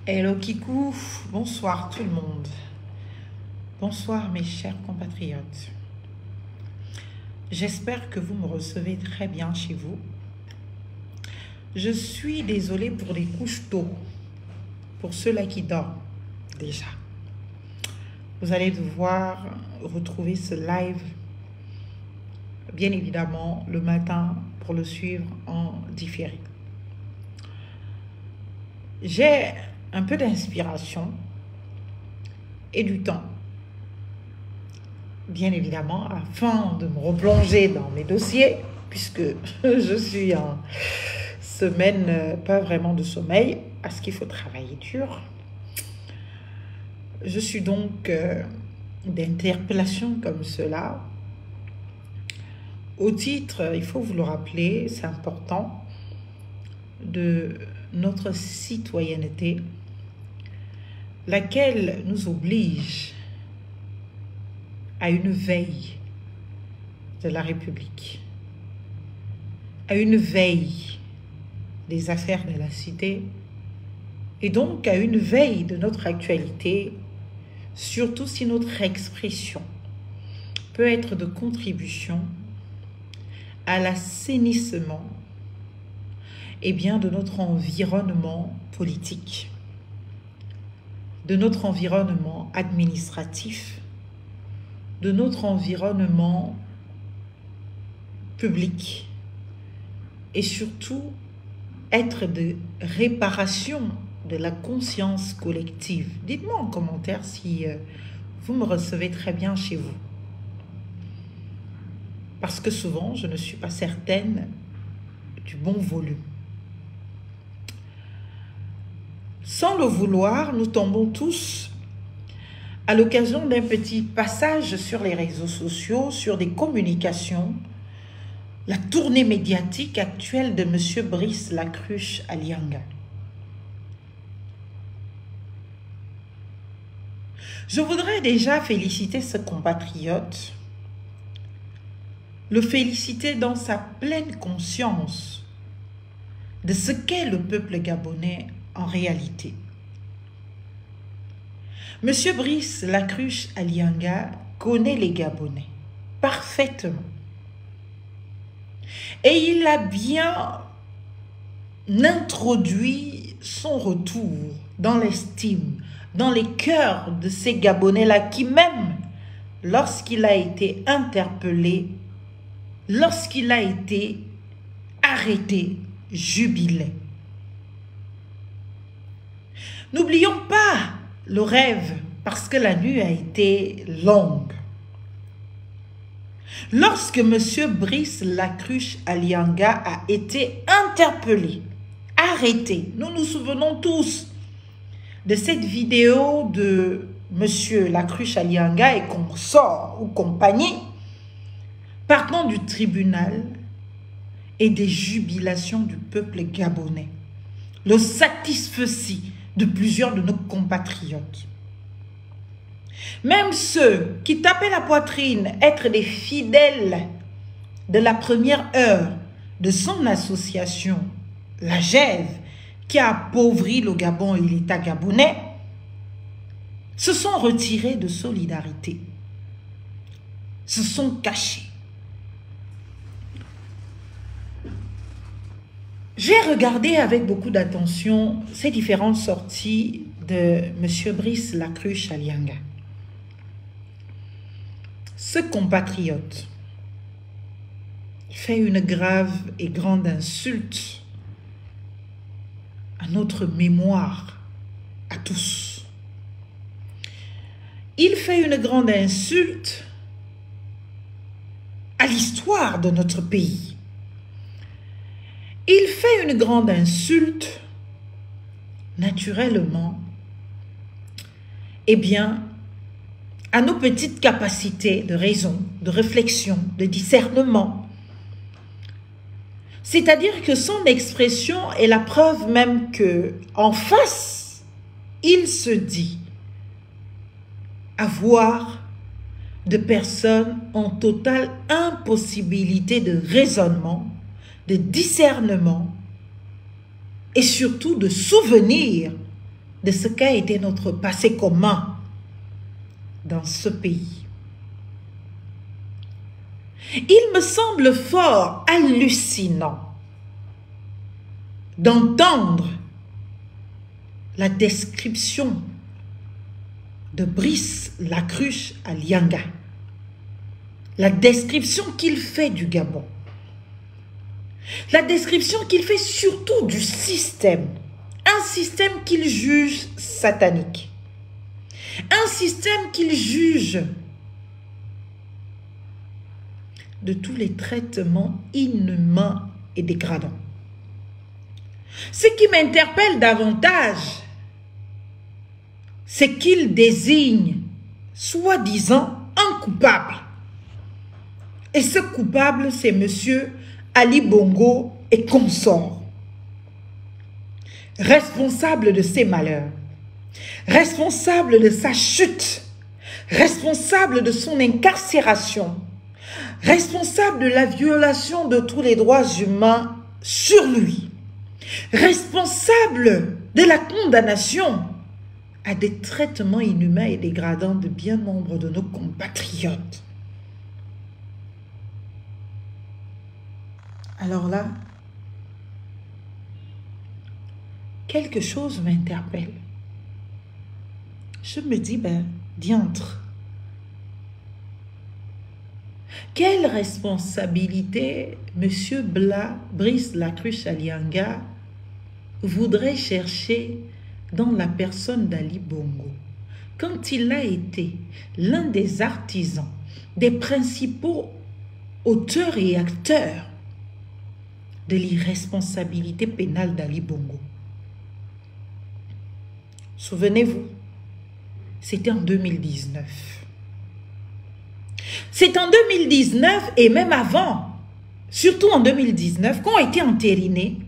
Hello Kikou, bonsoir tout le monde. Bonsoir mes chers compatriotes. J'espère que vous me recevez très bien chez vous. Je suis désolée pour les couches tôt, pour ceux-là qui dorment déjà. Vous allez devoir retrouver ce live, bien évidemment, le matin pour le suivre en différé. J'ai un peu d'inspiration et du temps, bien évidemment, afin de me replonger dans mes dossiers, puisque je suis en semaine, pas vraiment de sommeil, parce qu'il faut travailler dur. Je suis donc d'interpellations comme cela. Au titre, il faut vous le rappeler, c'est important, de notre citoyenneté, laquelle nous oblige à une veille de la République, à une veille des affaires de la cité et donc à une veille de notre actualité, surtout si notre expression peut être de contribution à l'assainissement de notre environnement politique, de notre environnement administratif, de notre environnement public et surtout être de réparation de la conscience collective. Dites-moi en commentaire si vous me recevez très bien chez vous. Parce que souvent, je ne suis pas certaine du bon volume. Sans le vouloir, nous tombons tous à l'occasion d'un petit passage sur les réseaux sociaux, sur des communications, la tournée médiatique actuelle de M. Brice Lacruche Alianga. Je voudrais déjà féliciter ce compatriote, le féliciter dans sa pleine conscience de ce qu'est le peuple gabonais en réalité. Monsieur Brice Lacruche Alianga connaît les Gabonais parfaitement. Et il a bien introduit son retour dans l'estime, dans les cœurs de ces Gabonais-là qui même, lorsqu'il a été interpellé, lorsqu'il a été arrêté, jubilaient. N'oublions pas le rêve, parce que la nuit a été longue. Lorsque M. Brice Lacruche Alianga a été interpellé, arrêté, nous nous souvenons tous de cette vidéo de M. Lacruche Alianga et consorts ou compagnie partant du tribunal et des jubilations du peuple gabonais. Le satisfecit de plusieurs de nos compatriotes. Même ceux qui tapaient la poitrine être des fidèles de la première heure de son association, la GEV, qui a appauvri le Gabon et l'État gabonais, se sont retirés de solidarité, se sont cachés. J'ai regardé avec beaucoup d'attention ces différentes sorties de M. Brice Lacruche Alianga. Ce compatriote fait une grave et grande insulte à notre mémoire, à tous. Il fait une grande insulte à l'histoire de notre pays. Il fait une grande insulte, naturellement, à nos petites capacités de raison, de réflexion, de discernement. C'est-à-dire que son expression est la preuve même que, en face, il se dit avoir de personnes en totale impossibilité de raisonnement, de discernement et surtout de souvenir de ce qu'a été notre passé commun dans ce pays. Il me semble fort hallucinant d'entendre la description de Brice Lacruche Alianga, la description qu'il fait du Gabon, la description qu'il fait surtout du système, un système qu'il juge satanique, un système qu'il juge de tous les traitements inhumains et dégradants. Ce qui m'interpelle davantage, c'est qu'il désigne, soi-disant, un coupable. Et ce coupable, c'est M. Ali Bongo et consort. Responsable de ses malheurs, responsable de sa chute, responsable de son incarcération, responsable de la violation de tous les droits humains sur lui, responsable de la condamnation à des traitements inhumains et dégradants de bien nombre de nos compatriotes. Alors là, quelque chose m'interpelle. Je me dis, diantre, quelle responsabilité M. Brice Lacruche Alianga voudrait chercher dans la personne d'Ali Bongo, quand il a été l'un des artisans, des principaux auteurs et acteurs de l'irresponsabilité pénale d'Ali Bongo. Souvenez-vous, c'était en 2019. C'est en 2019 et même avant, surtout en 2019, qu'ont été entérinées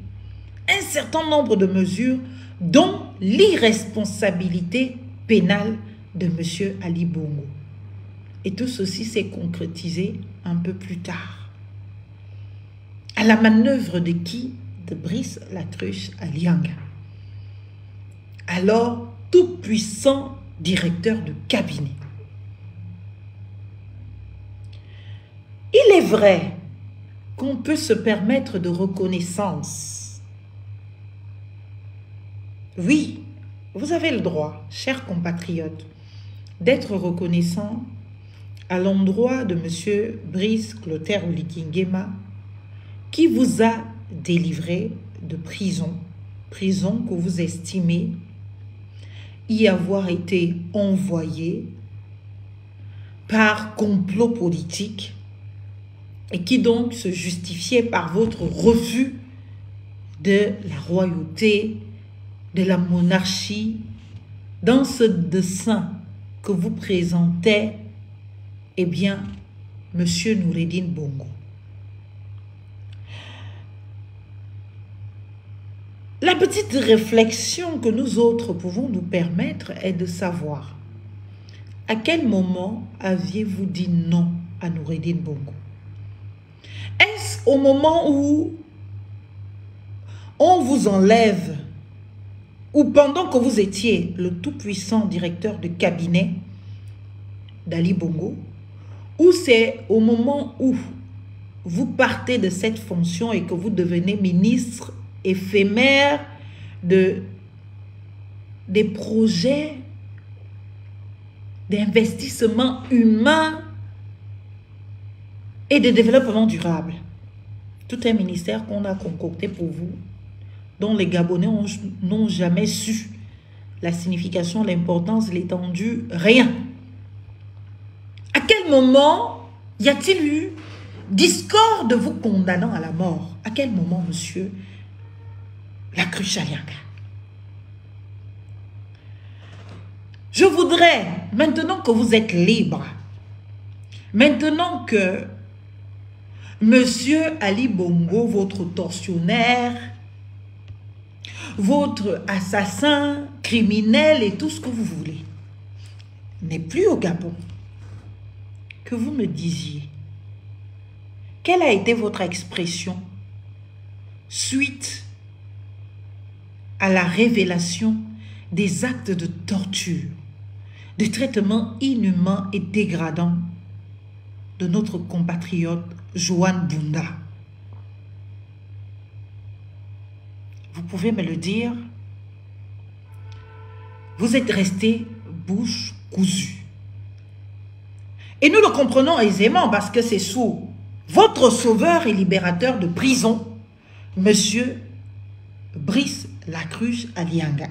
un certain nombre de mesures dont l'irresponsabilité pénale de M. Ali Bongo. Et tout ceci s'est concrétisé un peu plus tard. À la manœuvre de qui? De Brice Lacruche Alianga. Alors, tout puissant directeur de cabinet. Il est vrai qu'on peut se permettre de reconnaissance. Oui, vous avez le droit, chers compatriotes, d'être reconnaissant à l'endroit de M. Brice Clotaire Oligui-Nguema qui vous a délivré de prison que vous estimez y avoir été envoyé par complot politique et qui donc se justifiait par votre refus de la royauté, de la monarchie, dans ce dessin que vous présentez, eh bien, M. Noureddine Bongo. La petite réflexion que nous autres pouvons nous permettre est de savoir à quel moment aviez-vous dit non à Noureddine Bongo? Est-ce au moment où on vous enlève ou pendant que vous étiez le tout-puissant directeur de cabinet d'Ali Bongo, ou c'est au moment où vous partez de cette fonction et que vous devenez ministre éphémère des projets d'investissement humain et de développement durable? Tout un ministère qu'on a concocté pour vous, dont les Gabonais n'ont jamais su la signification, l'importance, l'étendue, rien. À quel moment y a-t-il eu discorde vous condamnant à la mort? À quel moment, monsieur Lacruche Alianga? Je voudrais, maintenant que vous êtes libre, maintenant que monsieur Ali Bongo, votre tortionnaire, votre assassin, criminel et tout ce que vous voulez, n'est plus au Gabon, que vous me disiez quelle a été votre expression suite à la révélation des actes de torture, des traitements inhumains et dégradants de notre compatriote Joan Bunda. Vous pouvez me le dire? Vous êtes resté bouche cousue. Et nous le comprenons aisément parce que c'est sous votre sauveur et libérateur de prison, Monsieur Brice Lacruche Alianga,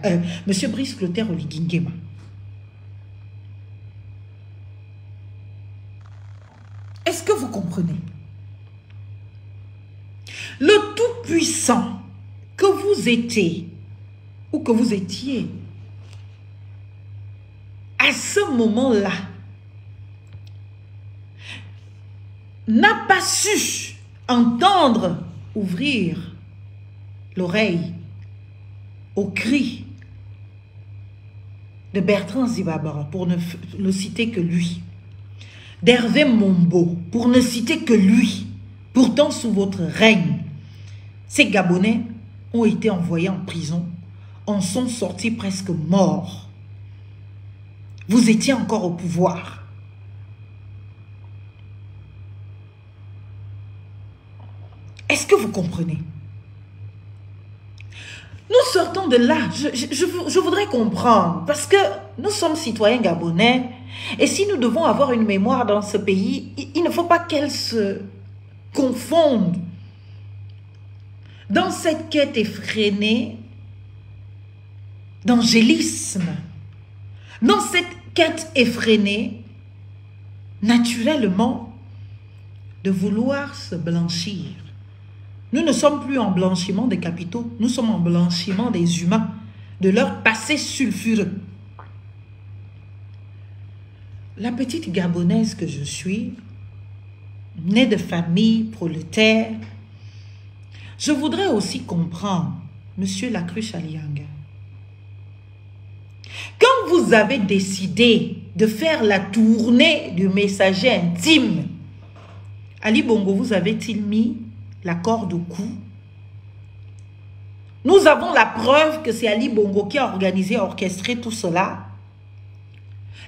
Monsieur Brice Clotaire Oligingema. Est-ce que vous comprenez? Le Tout-Puissant que vous étiez, ou que vous étiez, à ce moment-là, n'a pas su entendre, ouvrir l'oreille aux cris de Bertrand Zibabara, pour ne citer que lui, d'Hervé Mombo, pour ne citer que lui. Pourtant, sous votre règne, ces Gabonais ont été envoyés en prison, en sont sortis presque morts. Vous étiez encore au pouvoir. Est-ce que vous comprenez? Nous sortons de là. Je voudrais comprendre, parce que nous sommes citoyens gabonais, et si nous devons avoir une mémoire dans ce pays, il ne faut pas qu'elle se confonde dans cette quête effrénée d'angélisme, dans cette quête effrénée, naturellement, de vouloir se blanchir. Nous ne sommes plus en blanchiment des capitaux, nous sommes en blanchiment des humains, de leur passé sulfureux. La petite Gabonaise que je suis, née de famille prolétaire, je voudrais aussi comprendre, Monsieur Lacruche Alianga, quand vous avez décidé de faire la tournée du messager intime, Ali Bongo vous avait-il mis la corde au cou? Nous avons la preuve que c'est Ali Bongo qui a organisé, orchestré tout cela.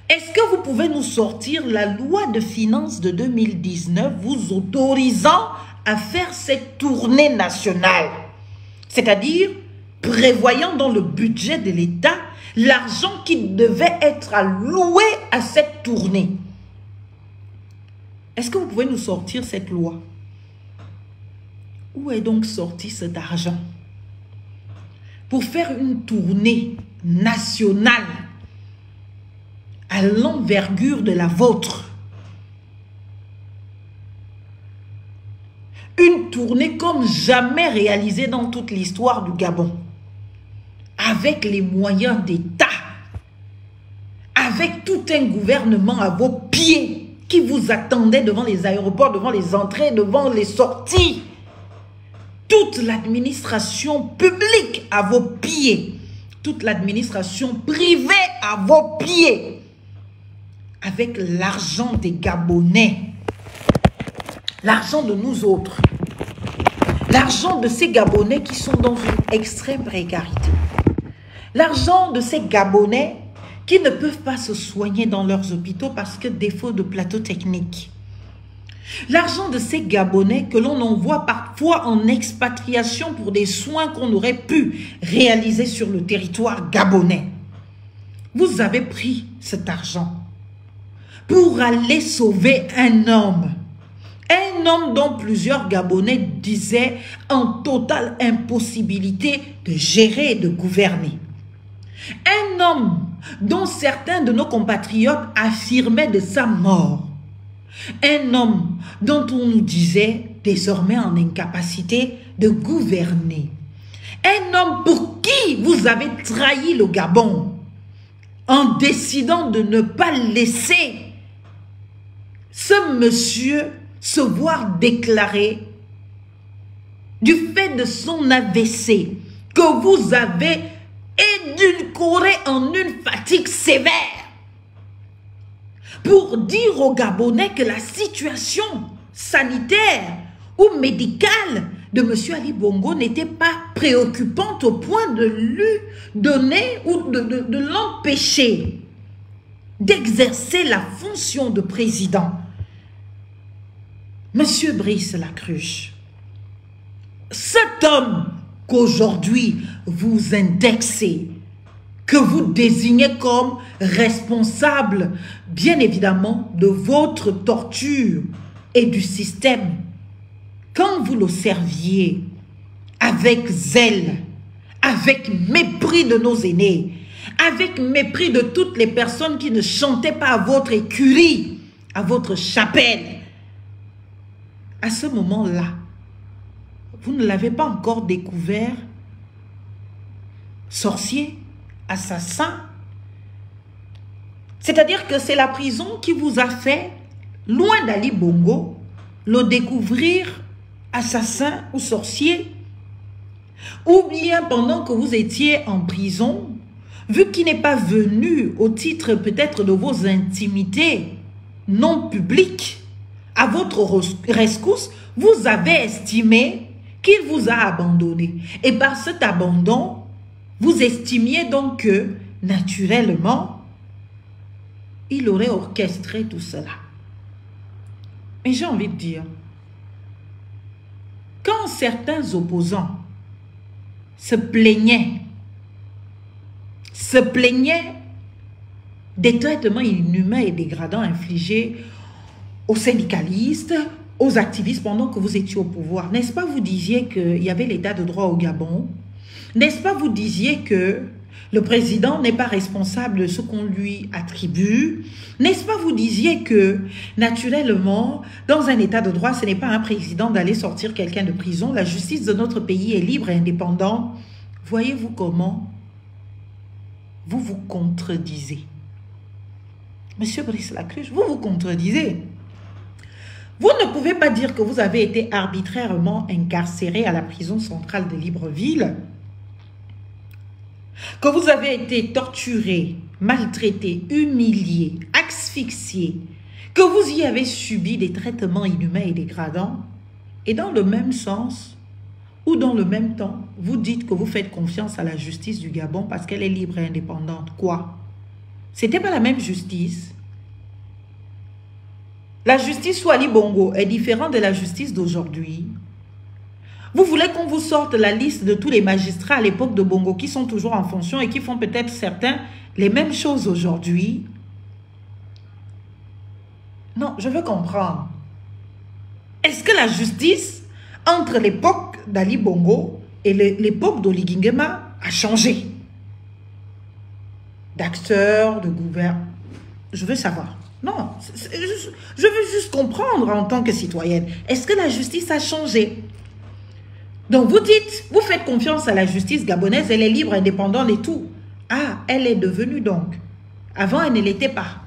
Est-ce que vous pouvez nous sortir la loi de finances de 2019 vous autorisant à faire cette tournée nationale? C'est-à-dire prévoyant dans le budget de l'État l'argent qui devait être alloué à cette tournée. Est-ce que vous pouvez nous sortir cette loi? Où est donc sorti cet argent pour faire une tournée nationale à l'envergure de la vôtre? Une tournée comme jamais réalisée dans toute l'histoire du Gabon. Avec les moyens d'État. Avec tout un gouvernement à vos pieds qui vous attendait devant les aéroports, devant les entrées, devant les sorties. Toute l'administration publique à vos pieds. Toute l'administration privée à vos pieds. Avec l'argent des Gabonais. L'argent de nous autres. L'argent de ces Gabonais qui sont dans une extrême précarité. L'argent de ces Gabonais qui ne peuvent pas se soigner dans leurs hôpitaux parce que défaut de plateau technique. L'argent de ces Gabonais que l'on envoie parfois en expatriation pour des soins qu'on aurait pu réaliser sur le territoire gabonais. Vous avez pris cet argent pour aller sauver un homme. Un homme dont plusieurs Gabonais disaient en totale impossibilité de gérer et de gouverner. Un homme dont certains de nos compatriotes affirmaient de sa mort. Un homme dont on nous disait désormais en incapacité de gouverner. Un homme pour qui vous avez trahi le Gabon en décidant de ne pas laisser ce monsieur se voir déclarer du fait de son AVC que vous avez édulcoré en une fatigue sévère pour dire aux Gabonais que la situation sanitaire ou médicale de M. Ali Bongo n'était pas préoccupante au point de lui donner ou de l'empêcher d'exercer la fonction de président. Monsieur Brice Lacruche, cet homme qu'aujourd'hui vous indexez, que vous désignez comme responsable, bien évidemment, de votre torture et du système, quand vous l'observiez avec zèle, avec mépris de nos aînés, avec mépris de toutes les personnes qui ne chantaient pas à votre écurie, à votre chapelle, à ce moment-là, vous ne l'avez pas encore découvert sorcier, assassin. C'est-à-dire que c'est la prison qui vous a fait, loin d'Ali Bongo, le découvrir assassin ou sorcier. Ou bien pendant que vous étiez en prison, vu qu'il n'est pas venu au titre peut-être de vos intimités non publiques, à votre rescousse, vous avez estimé qu'il vous a abandonné. Et par cet abandon, vous estimiez donc que, naturellement, il aurait orchestré tout cela. Mais j'ai envie de dire, quand certains opposants se plaignaient des traitements inhumains et dégradants infligés aux syndicalistes, aux activistes pendant que vous étiez au pouvoir, n'est-ce pas vous disiez qu'il y avait l'état de droit au Gabon? N'est-ce pas vous disiez que le président n'est pas responsable de ce qu'on lui attribue? N'est-ce pas vous disiez que, naturellement, dans un état de droit, ce n'est pas un président d'aller sortir quelqu'un de prison. La justice de notre pays est libre et indépendante. Voyez-vous comment vous vous contredisez? Monsieur Brice Lacruche, vous vous contredisez. Vous ne pouvez pas dire que vous avez été arbitrairement incarcéré à la prison centrale de Libreville, que vous avez été torturé, maltraité, humilié, asphyxié, que vous y avez subi des traitements inhumains et dégradants, et dans le même sens, ou dans le même temps, vous dites que vous faites confiance à la justice du Gabon parce qu'elle est libre et indépendante. Quoi? C'était pas la même justice. La justice sous Ali Bongo est différente de la justice d'aujourd'hui. Vous voulez qu'on vous sorte la liste de tous les magistrats à l'époque de Bongo qui sont toujours en fonction et qui font peut-être certains les mêmes choses aujourd'hui? Non, je veux comprendre. Est-ce que la justice entre l'époque d'Ali Bongo et l'époque d'Oligui Nguema a changé? D'acteurs, de gouverneurs? Je veux savoir. Non, je veux juste comprendre en tant que citoyenne. Est-ce que la justice a changé? Donc vous dites, vous faites confiance à la justice gabonaise, elle est libre, indépendante et tout. Ah, elle est devenue donc. Avant, elle ne l'était pas.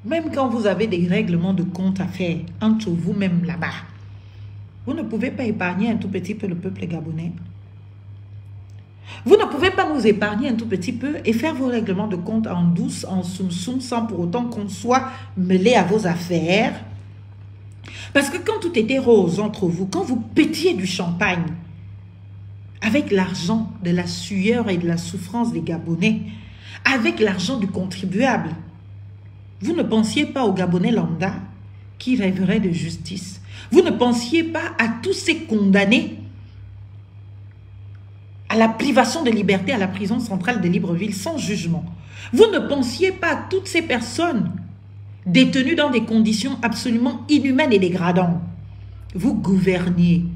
Même quand vous avez des règlements de compte à faire entre vous-même là-bas, vous ne pouvez pas épargner un tout petit peu le peuple gabonais. Vous ne pouvez pas nous épargner un tout petit peu et faire vos règlements de compte en douce, en soum-soum, sans pour autant qu'on soit mêlé à vos affaires. Parce que quand tout était rose entre vous, quand vous pétiez du champagne, avec l'argent de la sueur et de la souffrance des Gabonais, avec l'argent du contribuable, vous ne pensiez pas aux Gabonais lambda qui rêveraient de justice. Vous ne pensiez pas à tous ces condamnés à la privation de liberté à la prison centrale de Libreville sans jugement. Vous ne pensiez pas à toutes ces personnes détenues dans des conditions absolument inhumaines et dégradantes. Vous gouverniez,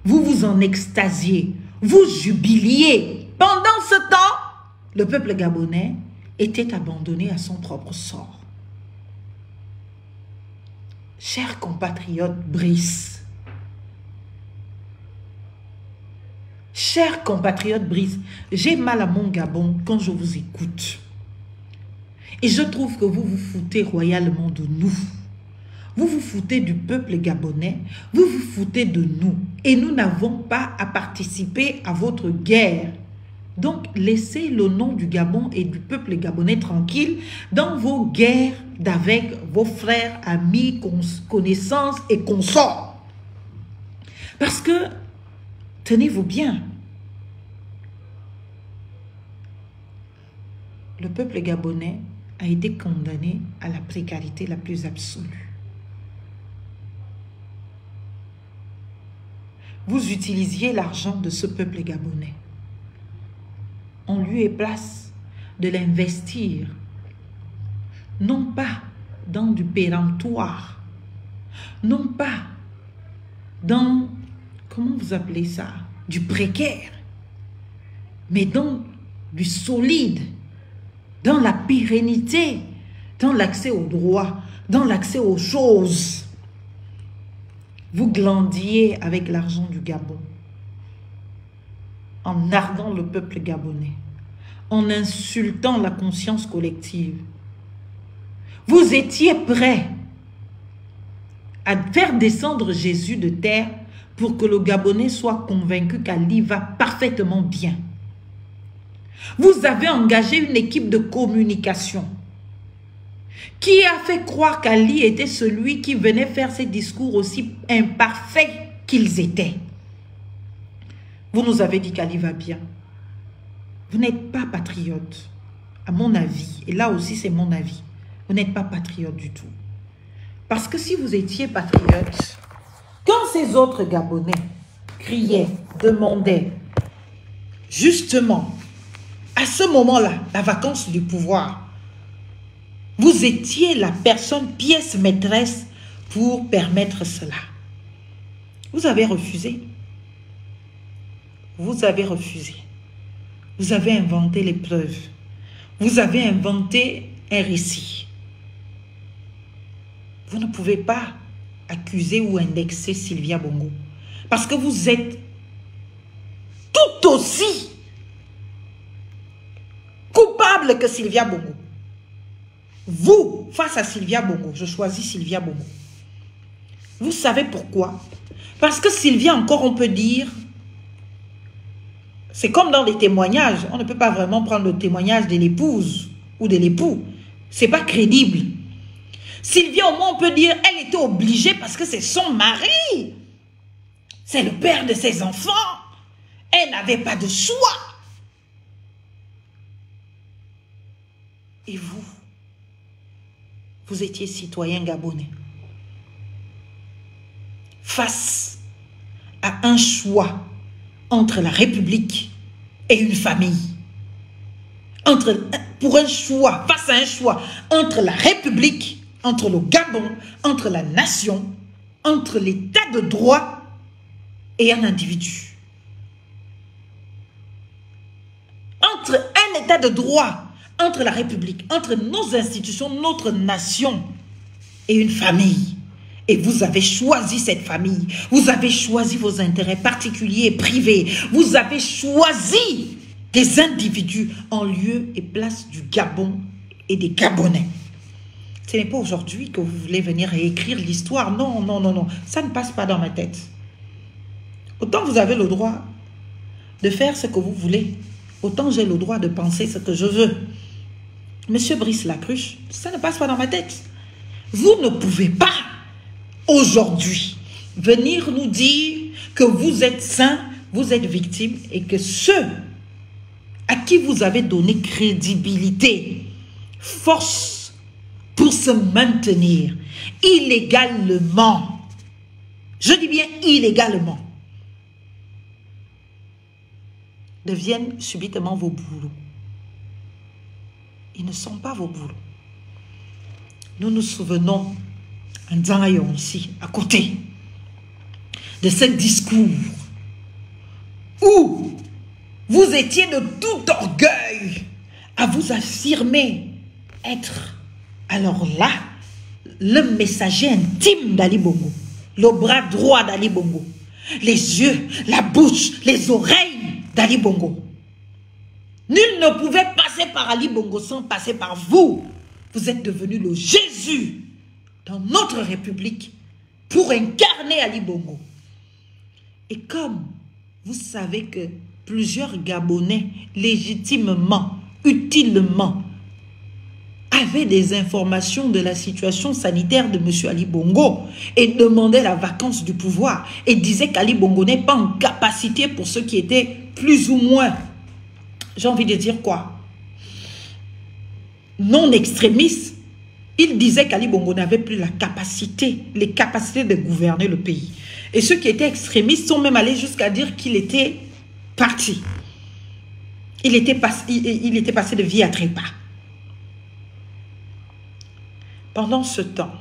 vous vous en extasiez, vous jubiliez. Pendant ce temps, le peuple gabonais était abandonné à son propre sort. Chers compatriotes Brice, chers compatriotes Brice, j'ai mal à mon Gabon quand je vous écoute. Et je trouve que vous vous foutez royalement de nous. Vous vous foutez du peuple gabonais, vous vous foutez de nous. Et nous n'avons pas à participer à votre guerre. Donc, laissez le nom du Gabon et du peuple gabonais tranquille dans vos guerres d'avec vos frères, amis, connaissances et consorts. Parce que, tenez-vous bien, le peuple gabonais a été condamné à la précarité la plus absolue. Vous utilisiez l'argent de ce peuple gabonais. En lieu et place de l'investir, non pas dans du péremptoire, non pas dans, comment vous appelez ça, du précaire, mais dans du solide, dans la pérennité, dans l'accès aux droits, dans l'accès aux choses. Vous glandiez avec l'argent du Gabon, en narguant le peuple gabonais, en insultant la conscience collective. Vous étiez prêts à faire descendre Jésus de terre pour que le Gabonais soit convaincu qu'Ali va parfaitement bien. Vous avez engagé une équipe de communication qui a fait croire qu'Ali était celui qui venait faire ces discours aussi imparfaits qu'ils étaient. Vous nous avez dit qu'Ali va bien. Vous n'êtes pas patriote, à mon avis. Et là aussi, c'est mon avis. Vous n'êtes pas patriote du tout. Parce que si vous étiez patriote, quand ces autres Gabonais criaient, demandaient, justement, à ce moment-là, la vacance du pouvoir, vous étiez la personne pièce maîtresse pour permettre cela. Vous avez refusé. Vous avez refusé. Vous avez inventé les preuves. Vous avez inventé un récit. Vous ne pouvez pas accuser ou indexer Sylvia Bongo. Parce que vous êtes tout aussi coupable que Sylvia Bongo. Vous, face à Sylvia Bongo, je choisis Sylvia Bongo. Vous savez pourquoi? Parce que Sylvia, encore on peut dire, c'est comme dans les témoignages. On ne peut pas vraiment prendre le témoignage de l'épouse ou de l'époux. C'est pas crédible. Sylvia, au moins, on peut dire, elle était obligée parce que c'est son mari. C'est le père de ses enfants. Elle n'avait pas de choix. Et vous, vous étiez citoyen gabonais. Face à un choix entre la République et une famille. Pour un choix, face à un choix entre la République, entre le Gabon, entre la nation, entre l'état de droit et un individu. Entre un état de droit, entre la République, entre nos institutions, notre nation et une famille. Et vous avez choisi cette famille. Vous avez choisi vos intérêts particuliers et privés. Vous avez choisi des individus en lieu et place du Gabon et des Gabonais. Ce n'est pas aujourd'hui que vous voulez venir réécrire l'histoire. Non, non, non, non. Ça ne passe pas dans ma tête. Autant vous avez le droit de faire ce que vous voulez, autant j'ai le droit de penser ce que je veux. Monsieur Brice Lacruche, ça ne passe pas dans ma tête. Vous ne pouvez pas, aujourd'hui, venir nous dire que vous êtes saint, vous êtes victime et que ceux à qui vous avez donné crédibilité, force pour se maintenir illégalement, je dis bien illégalement, deviennent subitement vos boulots. Ils ne sont pas vos boulots. Nous nous souvenons, en Zangayon ici, à côté, de ce discours où vous étiez de tout orgueil à vous affirmer être, alors là, le messager intime d'Ali Bongo, le bras droit d'Ali Bongo, les yeux, la bouche, les oreilles d'Ali Bongo. Nul ne pouvait passer par Ali Bongo sans passer par vous. Vous êtes devenu le Jésus dans notre République pour incarner Ali Bongo. Et comme vous savez que plusieurs Gabonais, légitimement, utilement, avaient avait des informations de la situation sanitaire de M. Ali Bongo et demandait la vacance du pouvoir et disait qu'Ali Bongo n'est pas en capacité pour ceux qui étaient plus ou moins, j'ai envie de dire quoi, non extrémistes, il disait qu'Ali Bongo n'avait plus la capacité, les capacités de gouverner le pays. Et ceux qui étaient extrémistes sont même allés jusqu'à dire qu'il était parti. Il était passé de vie à trépas. Pendant ce temps,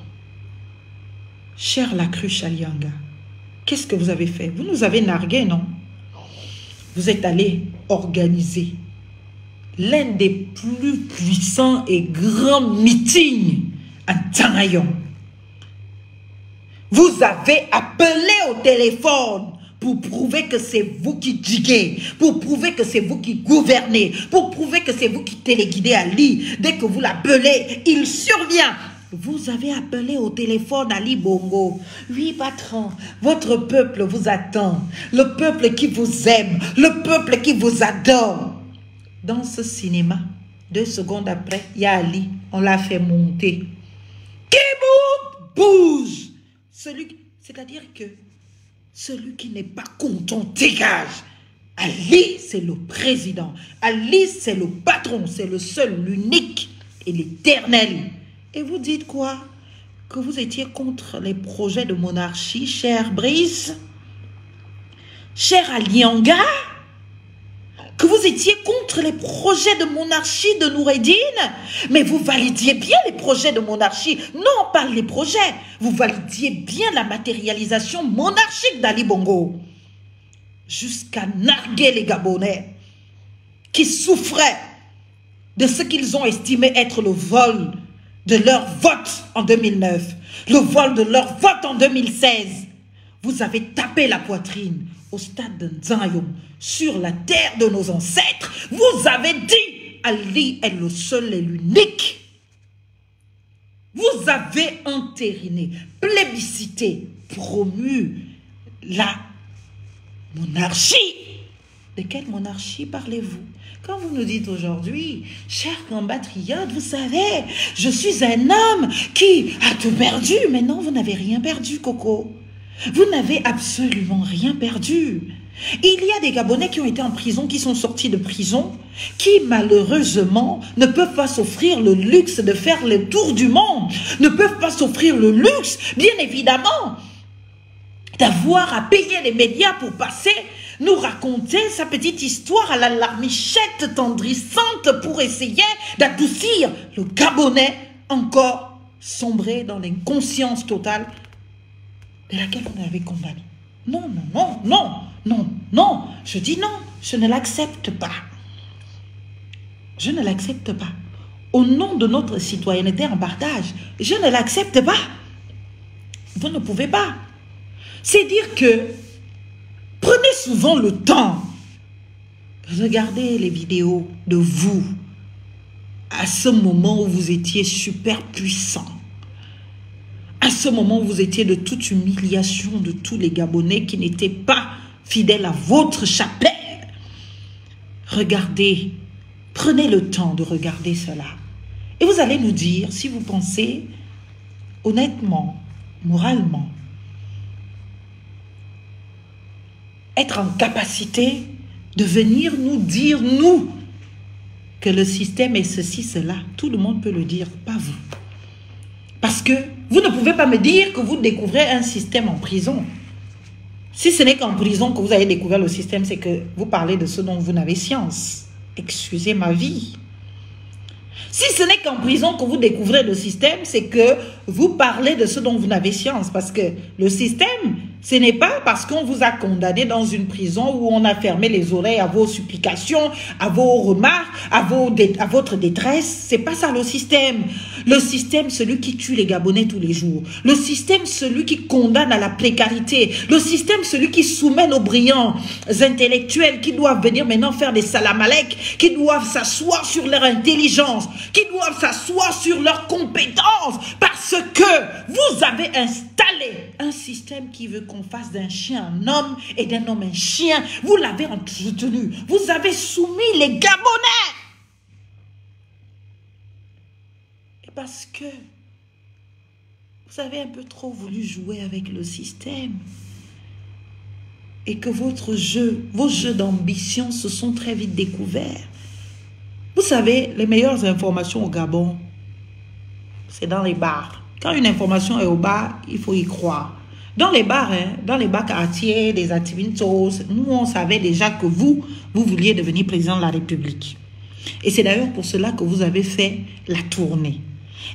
cher Lacruche Alianga, qu'est-ce que vous avez fait? Vous nous avez nargués, non? Vous êtes allé organiser l'un des plus puissants et grands meetings à Tanayon. Vous avez appelé au téléphone pour prouver que c'est vous qui diguez, pour prouver que c'est vous qui gouvernez, pour prouver que c'est vous qui téléguidez Ali. Dès que vous l'appelez, il survient. Vous avez appelé au téléphone Ali Bongo. Oui, patron, votre peuple vous attend. Le peuple qui vous aime, le peuple qui vous adore. Dans ce cinéma, 2 secondes après, il y a Ali. On l'a fait monter. Qui bouge. C'est-à-dire que celui qui n'est pas content dégage. Ali, c'est le président. Ali, c'est le patron. C'est le seul, l'unique et l'éternel. Et vous dites quoi? Que vous étiez contre les projets de monarchie, cher Brice? Cher Alianga? Que vous étiez contre les projets de monarchie de Noureddine? Mais vous validiez bien les projets de monarchie. Non, pas les projets. Vous validiez bien la matérialisation monarchique d'Ali Bongo. Jusqu'à narguer les Gabonais qui souffraient de ce qu'ils ont estimé être le vol de leur vote en 2009, le vol de leur vote en 2016. Vous avez tapé la poitrine au stade de Nzayom, sur la terre de nos ancêtres. Vous avez dit, Ali est le seul et l'unique. Vous avez entériné, plébiscité, promu la monarchie. De quelle monarchie parlez-vous? Quand vous nous dites aujourd'hui, chers compatriotes, vous savez, je suis un homme qui a tout perdu. Mais non, vous n'avez rien perdu, Coco. Vous n'avez absolument rien perdu. Il y a des Gabonais qui ont été en prison, qui sont sortis de prison, qui malheureusement ne peuvent pas s'offrir le luxe de faire le tour du monde, ne peuvent pas s'offrir le luxe, bien évidemment, d'avoir à payer les médias pour passer, nous raconter sa petite histoire à la larmichette tendrissante pour essayer d'adoucir le Gabonais encore sombré dans l'inconscience totale de laquelle on avait condamné. Non, non, non, non, non, non, je dis non, je ne l'accepte pas. Je ne l'accepte pas. Au nom de notre citoyenneté en partage, je ne l'accepte pas. Vous ne pouvez pas. C'est dire que prenez souvent le temps de regarder les vidéos de vous à ce moment où vous étiez super puissant. À ce moment où vous étiez de toute humiliation de tous les Gabonais qui n'étaient pas fidèles à votre chapelle. Regardez, prenez le temps de regarder cela. Et vous allez nous dire si vous pensez honnêtement, moralement, être en capacité de venir nous dire, nous, que le système est ceci, cela. Tout le monde peut le dire, pas vous. Parce que vous ne pouvez pas me dire que vous découvrez un système en prison. Si ce n'est qu'en prison que vous avez découvert le système, c'est que vous parlez de ce dont vous n'avez science. Excusez ma vie. Si ce n'est qu'en prison que vous découvrez le système, c'est que vous parlez de ce dont vous n'avez science. Parce que le système, ce n'est pas parce qu'on vous a condamné dans une prison où on a fermé les oreilles à vos supplications, à vos remarques, à votre détresse. C'est pas ça le système. Le système, celui qui tue les Gabonais tous les jours. Le système, celui qui condamne à la précarité. Le système, celui qui soumet nos brillants intellectuels qui doivent venir maintenant faire des salamalek, qui doivent s'asseoir sur leur intelligence, qui doivent s'asseoir sur leurs compétences parce que vous avez installé un système qui veut qu'on fasse d'un chien un homme et d'un homme un chien. Vous l'avez entretenu. Vous avez soumis les Gabonais. Et parce que vous avez un peu trop voulu jouer avec le système et que vos jeux d'ambition se sont très vite découverts. Vous savez, les meilleures informations au Gabon, c'est dans les bars. Quand une information est au bar, il faut y croire. Dans les bars, dans les bars quartiers, des Ativintos, nous, on savait déjà que vous vouliez devenir président de la République. Et c'est d'ailleurs pour cela que vous avez fait la tournée.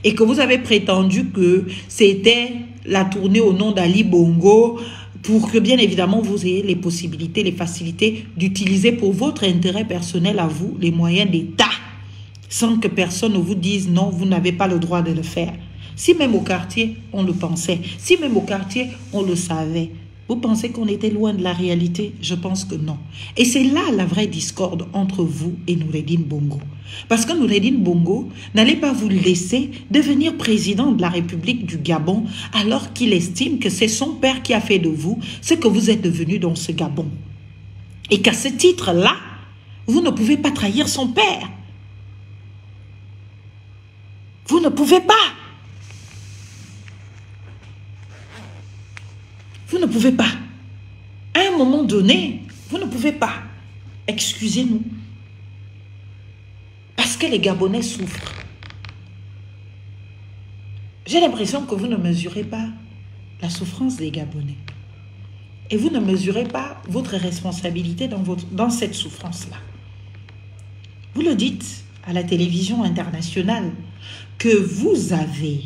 Et que vous avez prétendu que c'était la tournée au nom d'Ali Bongo pour que, bien évidemment, vous ayez les possibilités, les facilités d'utiliser pour votre intérêt personnel à vous les moyens d'État, sans que personne ne vous dise non, vous n'avez pas le droit de le faire. Si même au quartier, on le pensait, si même au quartier, on le savait, vous pensez qu'on était loin de la réalité? Je pense que non. Et c'est là la vraie discorde entre vous et Noureddine Bongo. Parce que Noureddine Bongo n'allait pas vous laisser devenir président de la République du Gabon alors qu'il estime que c'est son père qui a fait de vous ce que vous êtes devenu dans ce Gabon. Et qu'à ce titre-là, vous ne pouvez pas trahir son père. Vous ne pouvez pas. Vous ne pouvez pas. À un moment donné, vous ne pouvez pas. Excusez-nous. Parce que les Gabonais souffrent. J'ai l'impression que vous ne mesurez pas la souffrance des Gabonais. Et vous ne mesurez pas votre responsabilité dans cette souffrance-là. Vous le dites à la télévision internationale que vous avez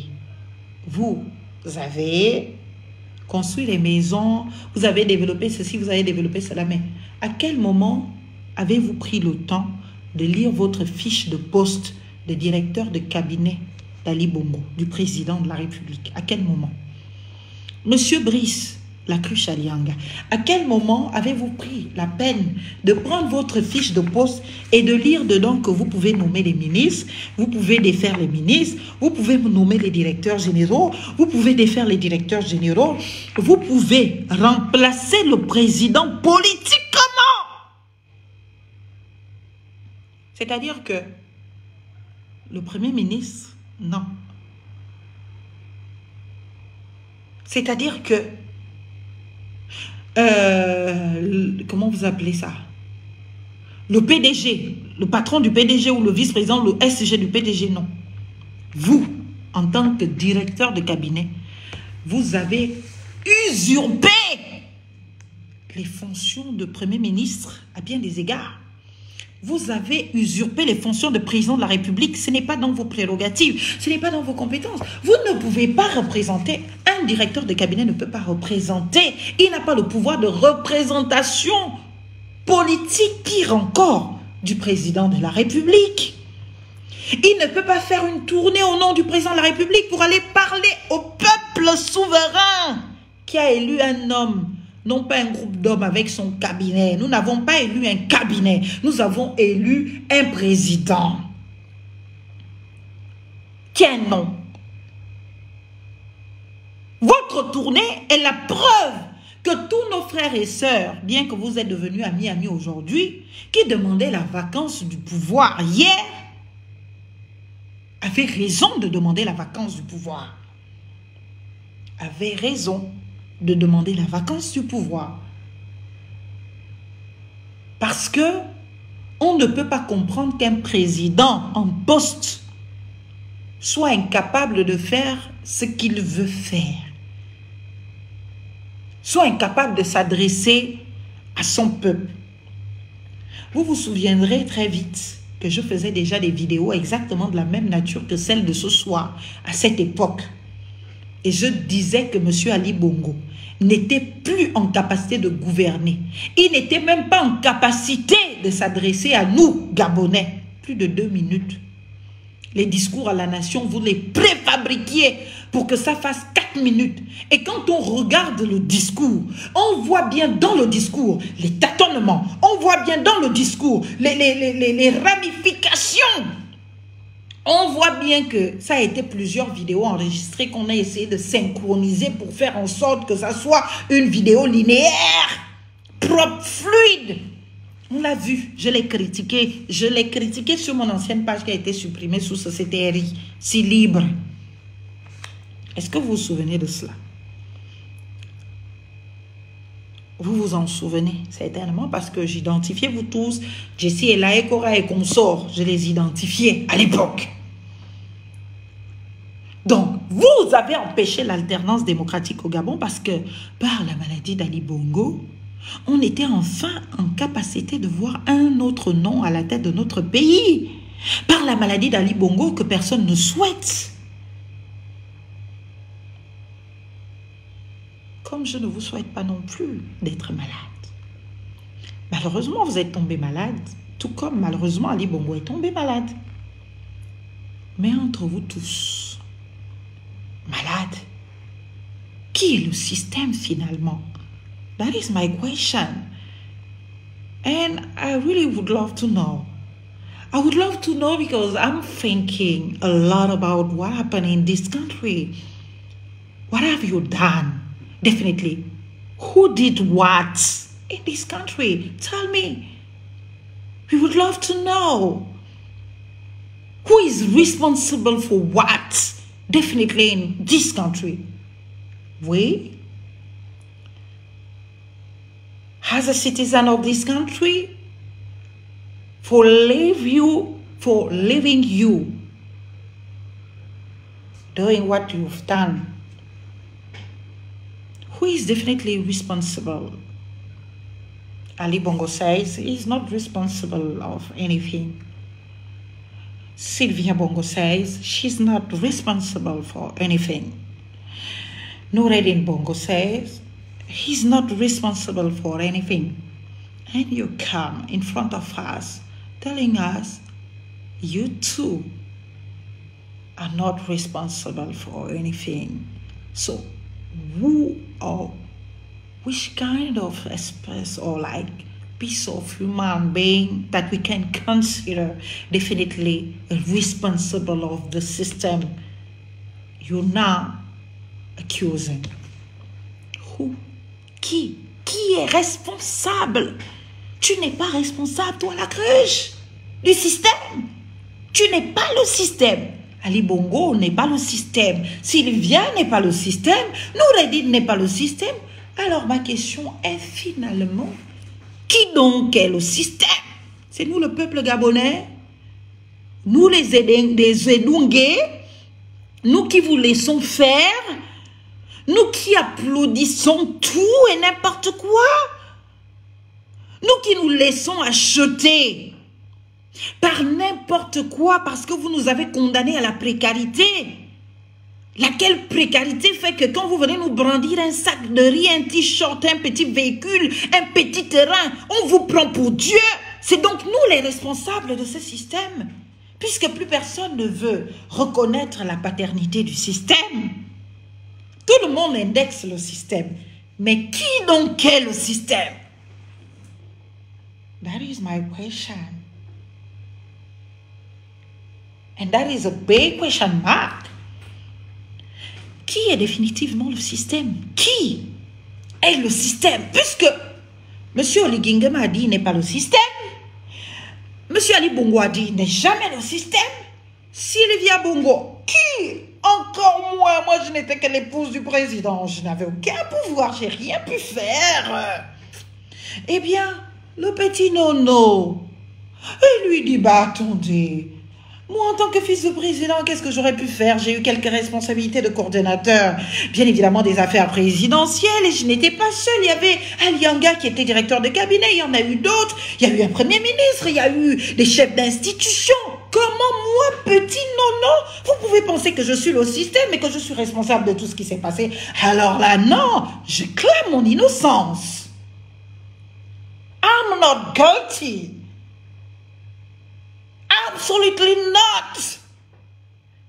construit les maisons, vous avez développé ceci, vous avez développé cela. Mais à quel moment avez-vous pris le temps de lire votre fiche de poste de directeur de cabinet d'Ali Bongo, du président de la République? À quel moment? Monsieur Brice Lacruche Alianga, à quel moment avez-vous pris la peine de prendre votre fiche de poste et de lire dedans que vous pouvez nommer les ministres, vous pouvez défaire les ministres, vous pouvez nommer les directeurs généraux, vous pouvez défaire les directeurs généraux, vous pouvez remplacer le président politiquement? C'est-à-dire que le Premier ministre, non. C'est-à-dire que comment vous appelez ça? Le PDG, le patron du PDG ou le vice-président, le SG du PDG, non. Vous, en tant que directeur de cabinet, vous avez usurpé les fonctions de Premier ministre à bien des égards. Vous avez usurpé les fonctions de président de la République. Ce n'est pas dans vos prérogatives, ce n'est pas dans vos compétences. Vous ne pouvez pas représenter, un directeur de cabinet ne peut pas représenter. Il n'a pas le pouvoir de représentation politique, pire encore, du président de la République. Il ne peut pas faire une tournée au nom du président de la République pour aller parler au peuple souverain qui a élu un homme. Non pas un groupe d'hommes avec son cabinet. Nous n'avons pas élu un cabinet. Nous avons élu un président. Qui a un nom. Votre tournée est la preuve que tous nos frères et sœurs, bien que vous êtes devenus amis aujourd'hui, qui demandaient la vacance du pouvoir hier, avaient raison de demander la vacance du pouvoir. Avaient raison de demander la vacance du pouvoir. Parce que on ne peut pas comprendre qu'un président en poste soit incapable de faire ce qu'il veut faire. Soit incapable de s'adresser à son peuple. Vous vous souviendrez très vite que je faisais déjà des vidéos exactement de la même nature que celle de ce soir, à cette époque. Et je disais que M. Ali Bongo n'était plus en capacité de gouverner. Il n'était même pas en capacité de s'adresser à nous, Gabonais. Plus de 2 minutes. Les discours à la nation, vous les préfabriquiez pour que ça fasse 4 minutes. Et quand on regarde le discours, on voit bien dans le discours les tâtonnements. On voit bien dans le discours les ramifications. On voit bien que ça a été plusieurs vidéos enregistrées qu'on a essayé de synchroniser pour faire en sorte que ça soit une vidéo linéaire, propre, fluide. On l'a vu, je l'ai critiqué. Je l'ai critiqué sur mon ancienne page qui a été supprimée sous Société RI. Si libre. Est-ce que vous vous souvenez de cela? Vous vous en souvenez certainement parce que j'identifiais vous tous. Jessie est là et Cora et consorts. Je les identifiais à l'époque. Donc, vous avez empêché l'alternance démocratique au Gabon parce que par la maladie d'Ali Bongo, on était enfin en capacité de voir un autre nom à la tête de notre pays. Par la maladie d'Ali Bongo que personne ne souhaite. Comme je ne vous souhaite pas non plus d'être malade. Malheureusement, vous êtes tombé malade, tout comme malheureusement Ali Bongo est tombé malade. Mais entre vous tous, malade, qui est le système finalement? That is my question. And I really would love to know. I would love to know because I'm thinking a lot about what happened in this country. What have you done? Definitely. Who did what in this country? Tell me. We would love to know. Who is responsible for what? Definitely in this country. We, as a citizen of this country, for leaving you doing what you've done. Who is definitely responsible? Ali Bongo says he's not responsible of anything. Sylvia Bongo says she's not responsible for anything. Noureddin Bongo says he's not responsible for anything. And you come in front of us telling us you too are not responsible for anything. So who or which kind of espèce or like piece of human being that we can consider definitely responsible of the system you're now accusing? Who? Qui est responsable? Tu n'es pas responsable, toi, la cruche, du système. Tu n'es pas le système. Ali Bongo n'est pas le système. Sylvia n'est pas le système. Noureddin n'est pas le système. Alors ma question est finalement, qui donc est le système? C'est nous le peuple gabonais? Nous les Edungués? Nous qui vous laissons faire? Nous qui applaudissons tout et n'importe quoi? Nous qui nous laissons acheter par n'importe quoi parce que vous nous avez condamnés à la précarité. Laquelle précarité fait que quand vous venez nous brandir un sac de riz, un t-shirt, un petit véhicule, un petit terrain, on vous prend pour Dieu. C'est donc nous les responsables de ce système. Puisque plus personne ne veut reconnaître la paternité du système. Tout le monde indexe le système. Mais qui donc est le système? That is my question. And that is a big question mark. Qui est définitivement le système? Qui est le système? Puisque M. Oligingema m'a dit n'est pas le système. M. Ali Bongo a dit n'est jamais le système. Sylvia Bongo, qui? Encore moi je n'étais que l'épouse du président. Je n'avais aucun pouvoir, j'ai rien pu faire. Eh bien, le petit Nono, il lui dit, bah attendez, moi en tant que fils de président, qu'est-ce que j'aurais pu faire? J'ai eu quelques responsabilités de coordonnateur, bien évidemment des affaires présidentielles, et je n'étais pas seule. Il y avait Alianga qui était directeur de cabinet, il y en a eu d'autres, il y a eu un premier ministre, il y a eu des chefs d'institution. Comment moi, petit Nono, vous pouvez penser que je suis le système et que je suis responsable de tout ce qui s'est passé? Alors là, non, je clame mon innocence. I'm not guilty. Absolutely not.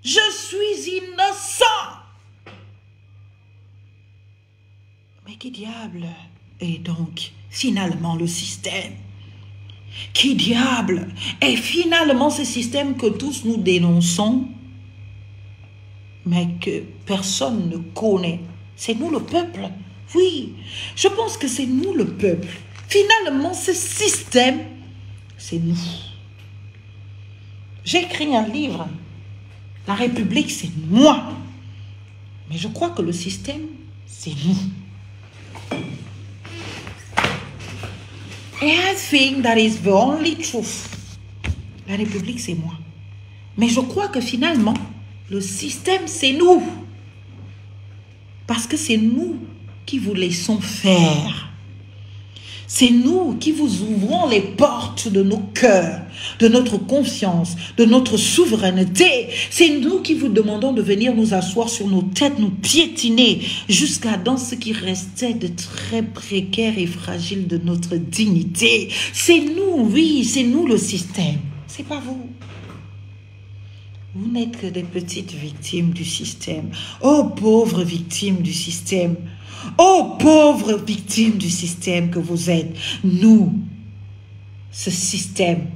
Je suis innocent. Mais qui diable est donc finalement le système? Qui diable est finalement ce système que tous nous dénonçons, mais que personne ne connaît? C'est nous le peuple. Oui, je pense que c'est nous le peuple. Finalement, ce système c'est nous. J'ai écrit un livre. La République, c'est moi. Mais je crois que le système, c'est nous. And I think that is the only truth. La République, c'est moi. Mais je crois que finalement, le système, c'est nous. Parce que c'est nous qui vous laissons faire. C'est nous qui vous ouvrons les portes de nos cœurs, de notre confiance, de notre souveraineté. C'est nous qui vous demandons de venir nous asseoir sur nos têtes, nous piétiner jusqu'à dans ce qui restait de très précaire et fragile de notre dignité. C'est nous, oui, c'est nous le système. C'est pas vous. Vous n'êtes que des petites victimes du système. Oh, pauvres victimes du système. Oh, pauvres victimes du système que vous êtes. Nous, ce système,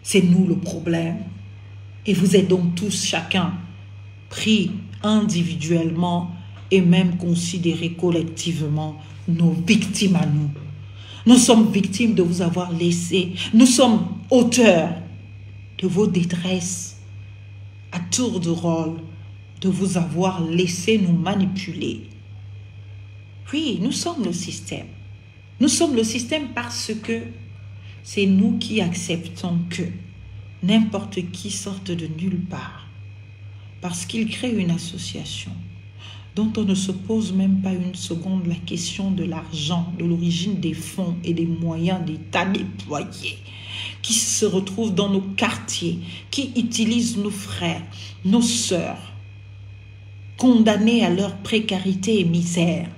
c'est nous le problème. Et vous êtes donc tous, chacun, pris individuellement et même considérés collectivement nos victimes à nous. Nous sommes victimes de vous avoir laissé. Nous sommes auteurs de vos détresses à tour de rôle, de vous avoir laissé nous manipuler. Oui, nous sommes le système. Nous sommes le système parce que c'est nous qui acceptons que n'importe qui sorte de nulle part. Parce qu'il crée une association dont on ne se pose même pas une seconde la question de l'argent, de l'origine des fonds et des moyens d'État déployés, qui se retrouvent dans nos quartiers, qui utilisent nos frères, nos sœurs, condamnés à leur précarité et misère,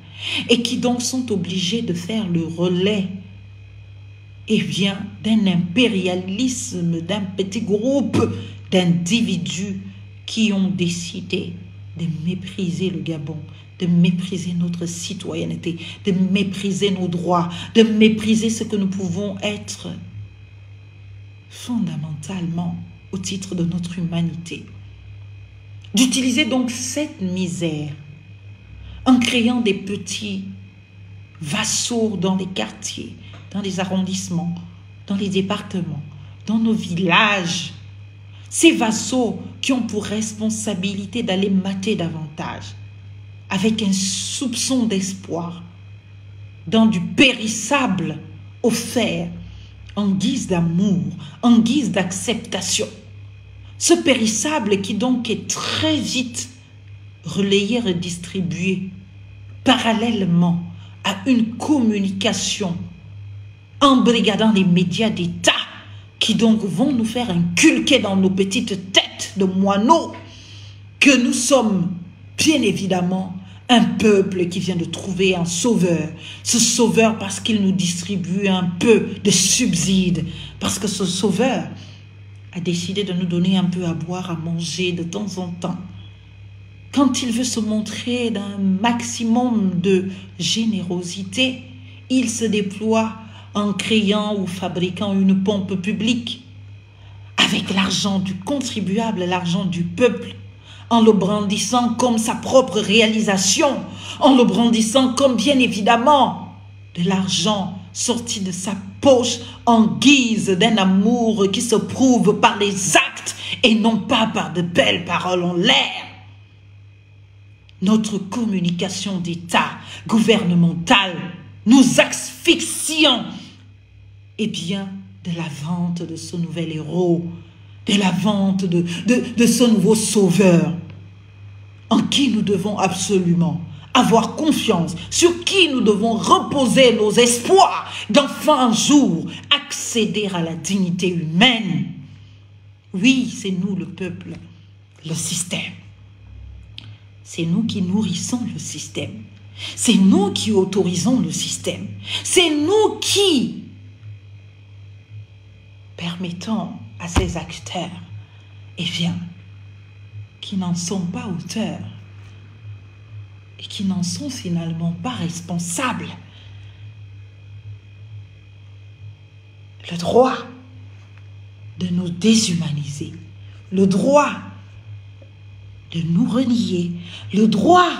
et qui donc sont obligés de faire le relais d'un impérialisme, d'un petit groupe d'individus qui ont décidé de mépriser le Gabon, de mépriser notre citoyenneté, de mépriser nos droits, de mépriser ce que nous pouvons être fondamentalement au titre de notre humanité. D'utiliser donc cette misère en créant des petits vassaux dans les quartiers, dans les arrondissements, dans les départements, dans nos villages. Ces vassaux qui ont pour responsabilité d'aller mater davantage, avec un soupçon d'espoir, dans du périssable offert, en guise d'amour, en guise d'acceptation. Ce périssable qui donc est très vite relayé, redistribué, parallèlement à une communication embrigadant les médias d'État qui donc vont nous faire inculquer dans nos petites têtes de moineaux que nous sommes bien évidemment un peuple qui vient de trouver un sauveur. Ce sauveur parce qu'il nous distribue un peu de subsides, parce que ce sauveur a décidé de nous donner un peu à boire, à manger de temps en temps. Quand il veut se montrer d'un maximum de générosité, il se déploie en créant ou fabriquant une pompe publique avec l'argent du contribuable, l'argent du peuple, en le brandissant comme sa propre réalisation, en le brandissant comme bien évidemment de l'argent sorti de sa poche en guise d'un amour qui se prouve par les actes et non pas par de belles paroles en l'air. Notre communication d'État gouvernementale nous asphyxiant et bien de la vente de ce nouvel héros, de la vente de ce nouveau sauveur en qui nous devons absolument avoir confiance, sur qui nous devons reposer nos espoirs d'enfin un jour accéder à la dignité humaine. Oui, c'est nous le peuple, le système. C'est nous qui nourrissons le système. C'est nous qui autorisons le système. C'est nous qui permettons à ces acteurs, qui n'en sont pas auteurs et qui n'en sont finalement pas responsables, le droit de nous déshumaniser, le droit de nous renier, le droit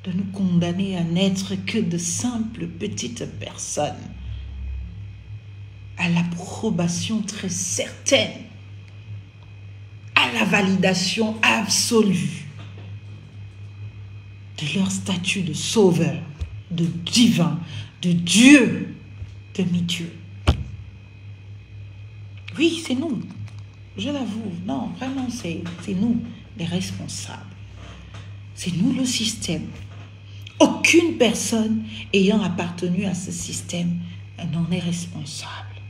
de nous condamner à n'être que de simples petites personnes à l'approbation très certaine, à la validation absolue de leur statut de sauveur, de divin, de Dieu, demi-Dieu. Oui, c'est nous. Je l'avoue. Non, vraiment, c'est nous, les responsables. C'est nous, le système. Aucune personne ayant appartenu à ce système n'en est responsable.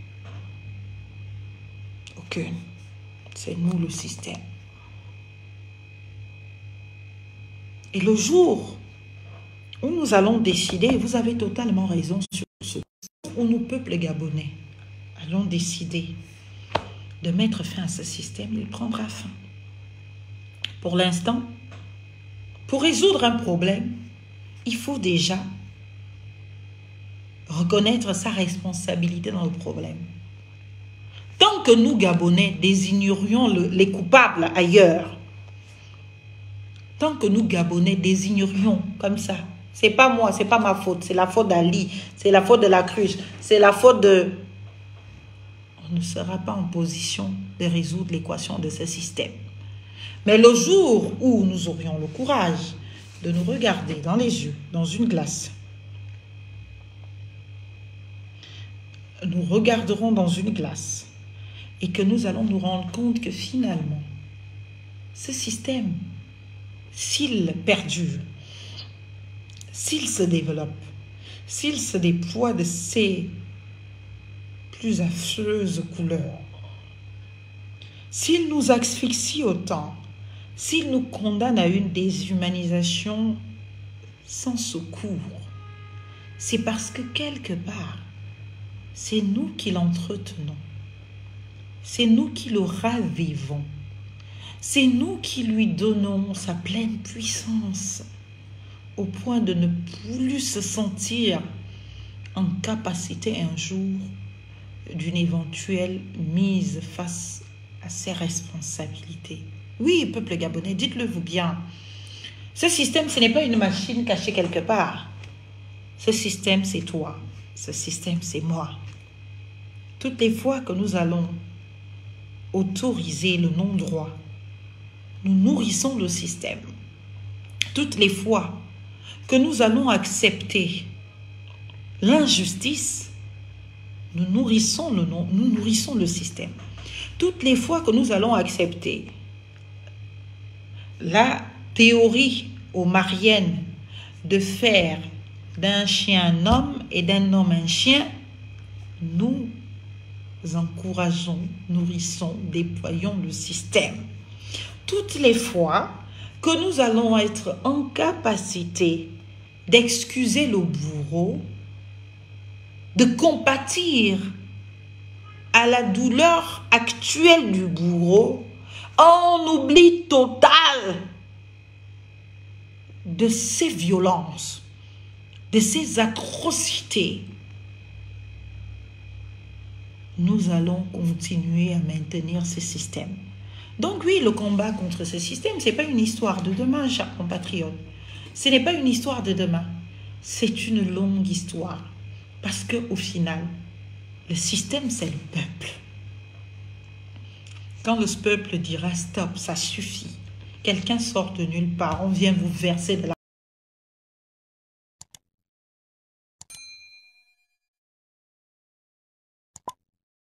Aucune. C'est nous, le système. Et le jour où nous allons décider, vous avez totalement raison sur ce, où nous, peuple gabonais, allons décider de mettre fin à ce système, il prendra fin. Pour l'instant, pour résoudre un problème, il faut déjà reconnaître sa responsabilité dans le problème. Tant que nous, Gabonais, désignerions les coupables ailleurs, tant que nous, Gabonais, désignerions comme ça, c'est pas moi, c'est pas ma faute, c'est la faute d'Ali, c'est la faute de la cruche, c'est la faute de... On ne sera pas en position de résoudre l'équation de ce système. Mais le jour où nous aurions le courage de nous regarder dans les yeux, dans une glace, nous regarderons dans une glace et que nous allons nous rendre compte que finalement, ce système, s'il perdure, s'il se développe, s'il se déploie de ses plus affreuses couleurs, s'il nous asphyxie autant, s'il nous condamne à une déshumanisation sans secours, c'est parce que quelque part, c'est nous qui l'entretenons. C'est nous qui le ravivons. C'est nous qui lui donnons sa pleine puissance au point de ne plus se sentir en capacité un jour d'une éventuelle mise face à ses responsabilités. Oui, peuple gabonais, dites-le vous bien. Ce système, ce n'est pas une machine cachée quelque part. Ce système, c'est toi. Ce système, c'est moi. Toutes les fois que nous allons autoriser le non-droit, nous nourrissons le système. Toutes les fois que nous allons accepter l'injustice, nous nourrissons le système. Toutes les fois que nous allons accepter la théorie omarienne de faire d'un chien un homme et d'un homme un chien, nous encourageons, nourrissons, déployons le système. Toutes les fois que nous allons être en capacité d'excuser le bourreau, de compatir à la douleur actuelle du bourreau, on oublie total de ces violences, de ces atrocités. Nous allons continuer à maintenir ce système. Donc oui, le combat contre ce système, ce n'est pas une histoire de demain, chers compatriotes. Ce n'est pas une histoire de demain. C'est une longue histoire. Parce qu'au final, le système, c'est le peuple. Quand le peuple dira stop, ça suffit. Quelqu'un sort de nulle part, on vient vous verser de la